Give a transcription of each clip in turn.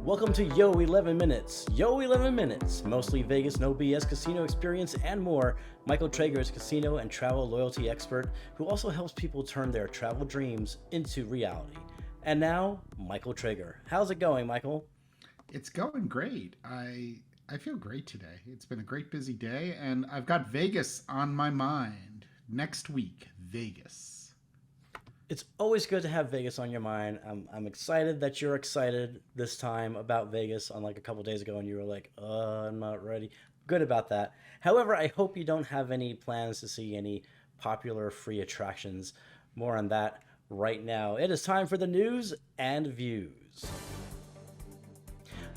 Welcome to Yo-11 Minutes. Yo-11 Minutes, mostly Vegas, no BS casino experience and more. Michael Traeger is a casino and travel loyalty expert who also helps people turn their travel dreams into reality. And now, Michael Traeger. How's it going, Michael? It's going great. I feel great today. It's been a great busy day, and I've got Vegas on my mind. Next week, Vegas. It's always good to have Vegas on your mind. I'm excited that you're excited this time about Vegas. Unlike a couple days ago, and you were like, I'm not ready." Good about that. However, I hope you don't have any plans to see any popular free attractions. More on that right now. It is time for the news and views.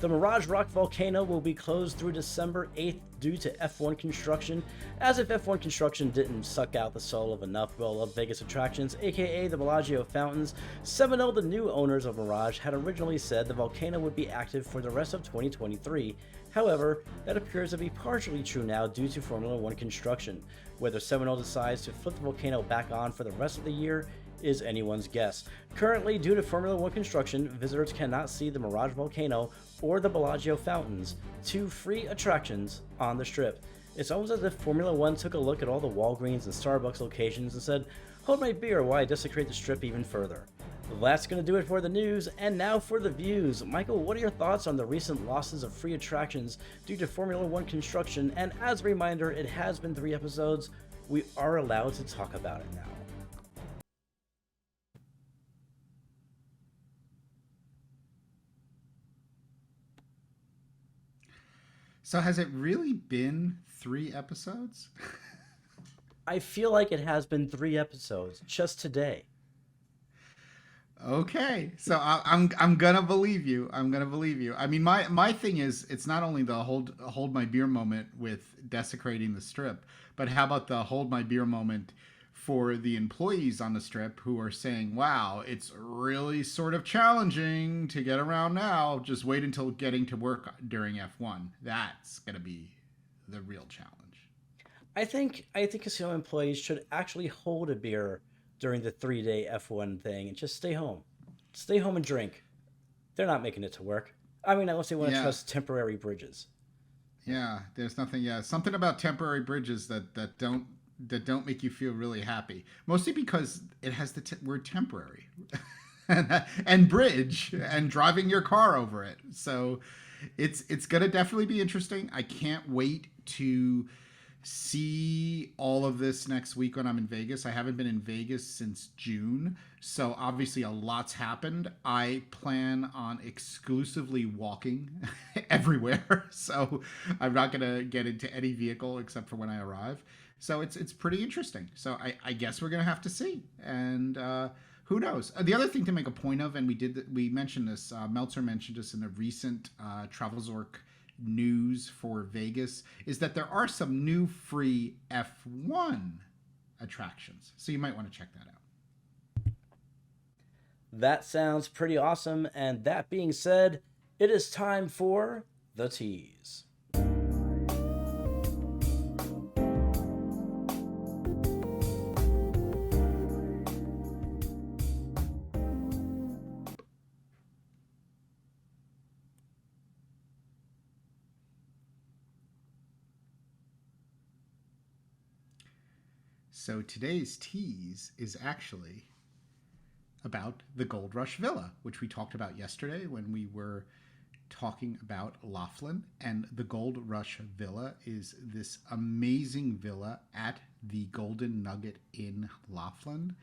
The Mirage Rock Volcano will be closed through December 8th due to F1 construction, as if F1 construction didn't suck out the soul of enough well-loved Vegas attractions, aka the Bellagio Fountains. Seminole, the new owners of Mirage, had originally said the volcano would be active for the rest of 2023. However, that appears to be partially true now due to Formula One construction. Whether Seminole decides to flip the volcano back on for the rest of the year is anyone's guess. Currently, due to Formula One construction, visitors cannot see the Mirage Volcano or the Bellagio Fountains, two free attractions on the Strip. It's almost as if Formula One took a look at all the Walgreens and Starbucks locations and said, "Hold my beer while I desecrate the Strip even further." That's going to do it for the news, and now for the views. Michael, what are your thoughts on the recent losses of free attractions due to Formula One construction? And as a reminder, it has been 3 episodes. We are allowed to talk about it now. So, has it really been 3 episodes? I feel like it has been 3 episodes just today. Okay, so I'm gonna believe you. I'm gonna believe you. I mean, my thing is, it's not only the hold my beer moment with desecrating the Strip, but how about the hold my beer moment for the employees on the Strip who are saying, "Wow, it's really sort of challenging to get around now. Just wait until getting to work during F1. That's gonna be the real challenge." I think casino employees should actually hold a beer during the 3-day F1 thing and just stay home. Stay home and drink. They're not making it to work. I mean, unless they want to Yeah, trust temporary bridges. yeah. There's nothing. Yeah, something about temporary bridges that don't make you feel really happy. Mostly because it has the word temporary, and bridge and driving your car over it. So it's gonna definitely be interesting. I can't wait to see all of this next week when I'm in Vegas. I haven't been in Vegas since June, so obviously a lot's happened. I plan on exclusively walking everywhere, so I'm not gonna get into any vehicle except for when I arrive. So it's pretty interesting. So I guess we're gonna have to see, and who knows? The other thing to make a point of, and we mentioned this. Meltzer mentioned this in the recent TravelZork news for Vegas, is that there are some new free F1 attractions. So you might want to check that out. That sounds pretty awesome. And that being said, it is time for the tease. So today's tease is actually about the Gold Rush Villa, which we talked about yesterday when we were talking about Laughlin. And the Gold Rush Villa is this amazing villa at the Golden Nugget in Laughlin.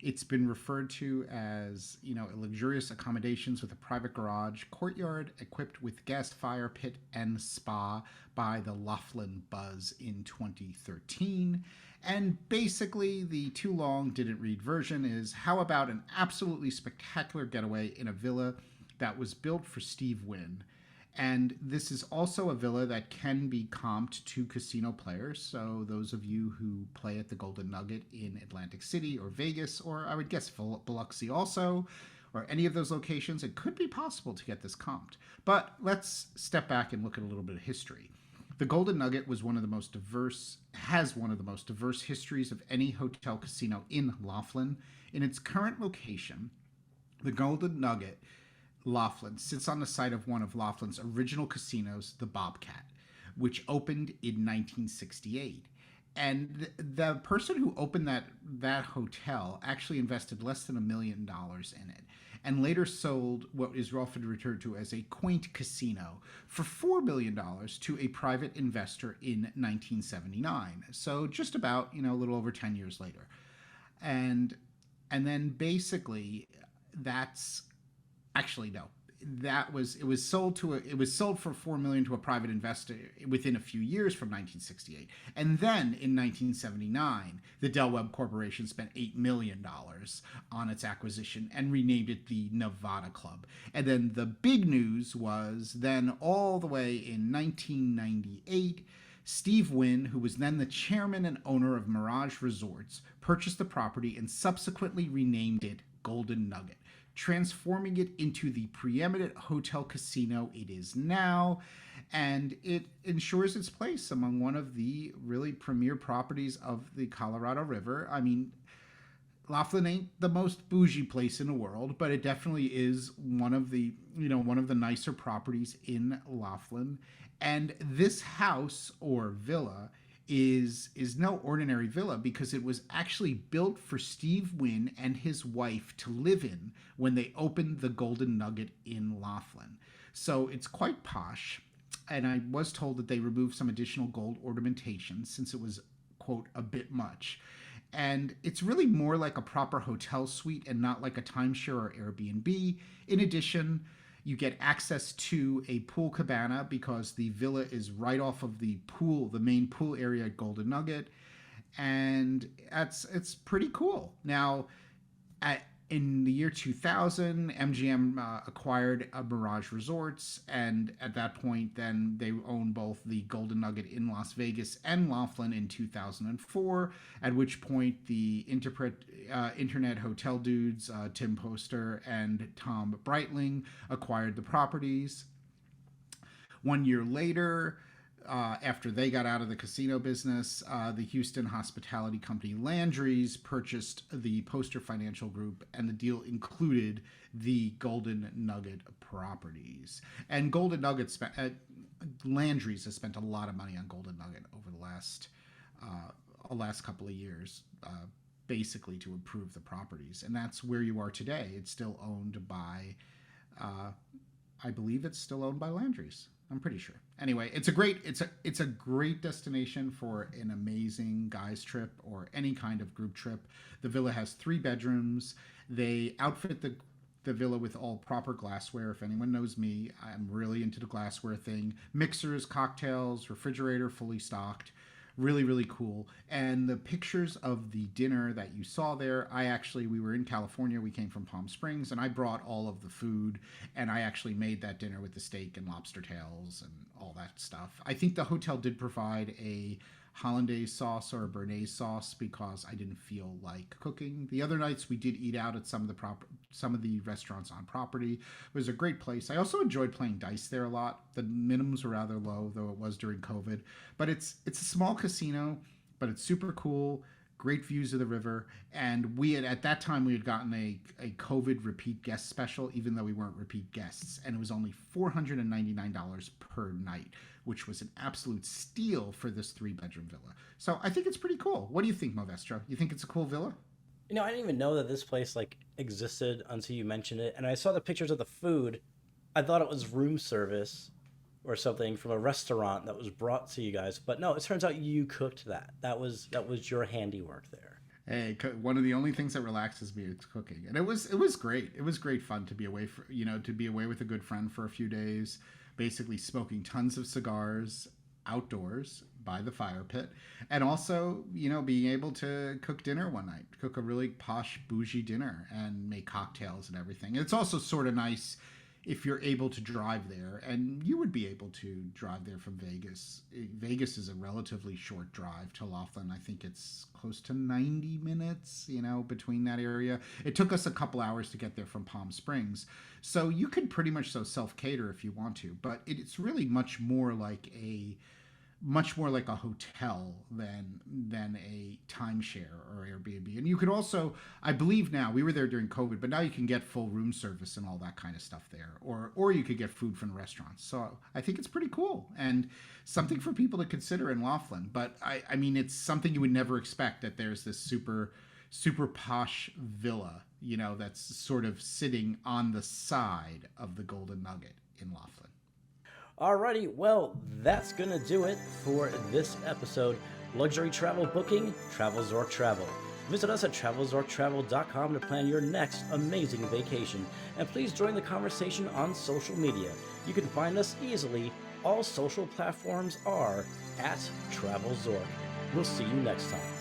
It's been referred to as, luxurious accommodations with a private garage, courtyard equipped with gas fire pit and spa by the Laughlin Buzz in 2013. And basically, the too long didn't read version is, how about an absolutely spectacular getaway in a villa that was built for Steve Wynn? And this is also a villa that can be comped to casino players. So those of you who play at the Golden Nugget in Atlantic City or Vegas, or I would guess Biloxi also, or any of those locations, it could be possible to get this comped. But let's step back and look at a little bit of history. The Golden Nugget has one of the most diverse histories of any hotel casino in Laughlin. In its current location, the Golden Nugget Laughlin sits on the site of one of Laughlin's original casinos, the Bobcat, which opened in 1968. And the person who opened that hotel actually invested less than $1 million in it, and later sold what is often referred to as a quaint casino for $4 million to a private investor in 1979. So just about, a little over 10 years later. And and then basically that's actually no, it was sold for $4 million to a private investor within a few years from 1968. And then in 1979 the Del Webb Corporation spent $8 million on its acquisition and renamed it the Nevada Club. And then the big news was then all the way in 1998, Steve Wynn, who was then the chairman and owner of Mirage Resorts, purchased the property and subsequently renamed it Golden Nugget, transforming it into the preeminent hotel casino it is now, and it ensures its place among one of the really premier properties of the Colorado River. I mean, Laughlin ain't the most bougie place in the world, but it definitely is one of the nicer properties in Laughlin. And this house or villa is no ordinary villa, because it was actually built for Steve Wynn and his wife to live in when they opened the Golden Nugget in Laughlin. So it's quite posh, and I was told that they removed some additional gold ornamentation since it was, quote, a bit much. And it's really more like a proper hotel suite and not like a timeshare or Airbnb. In addition, you get access to a pool cabana because the villa is right off of the pool, the main pool area at Golden Nugget, and it's pretty cool. Now, in the year 2000, MGM acquired Mirage Resorts, and at that point, then they owned both the Golden Nugget in Las Vegas and Laughlin in 2004. At which point, the internet hotel dudes Tim Poster and Tom Breitling acquired the properties. 1 year later, after they got out of the casino business, the Houston hospitality company Landry's purchased the Poster Financial Group, and the deal included the Golden Nugget properties. And Landry's has spent a lot of money on Golden Nugget over the last couple of years, basically to improve the properties. And that's where you are today. It's still owned by, I believe it's still owned by Landry's. I'm pretty sure. Anyway, it's a great destination for an amazing guys trip or any kind of group trip. The villa has 3 bedrooms. They outfit the villa with all proper glassware. If anyone knows me, I'm really into the glassware thing. Mixers, cocktails, refrigerator fully stocked. Really, really cool. And the pictures of the dinner that you saw there, we were in California. We came from Palm Springs, and I brought all of the food, and I actually made that dinner with the steak and lobster tails and all that stuff. I think the hotel did provide a hollandaise sauce or a béarnaise sauce because I didn't feel like cooking. The other nights we did eat out at some of the restaurants on property. It was a great place. I also enjoyed playing dice there a lot. The minimums were rather low, though it was during COVID. But it's a small casino, but it's super cool. Great views of the river, and at that time we had gotten a COVID repeat guest special, even though we weren't repeat guests, and it was only $499 per night, which was an absolute steal for this 3-bedroom villa. So I think it's pretty cool. What do you think, Movestro? You think it's a cool villa? I didn't even know that this place existed until you mentioned it, and I saw the pictures of the food. I thought it was room service or something from a restaurant that was brought to you guys, but no, it turns out you cooked that. That was your handiwork there. Hey, one of the only things that relaxes me is cooking, and it was great. It was great fun to be away with a good friend for a few days, basically smoking tons of cigars outdoors by the fire pit, and also being able to cook dinner one night, cook a really posh bougie dinner, and make cocktails and everything. It's also sort of nice if you're able to drive there, and you would be able to drive there from Vegas. Vegas is a relatively short drive to Laughlin. I think it's close to 90 minutes, between that area. It took us a couple hours to get there from Palm Springs. So you could pretty much self-cater if you want to, but it's really much more like much more like a hotel than a timeshare or Airbnb. And you could also, I believe now, we were there during COVID, but now you can get full room service and all that kind of stuff there, or you could get food from the restaurants. So I think it's pretty cool and something for people to consider in Laughlin. But I mean, it's something you would never expect, that there's this super posh villa, you know, that's sort of sitting on the side of the Golden Nugget in Laughlin. Alrighty, well, that's gonna do it for this episode. Luxury travel booking, TravelZork Travel. Visit us at TravelZorkTravel.com to plan your next amazing vacation. And please join the conversation on social media. You can find us easily. All social platforms are at TravelZork. We'll see you next time.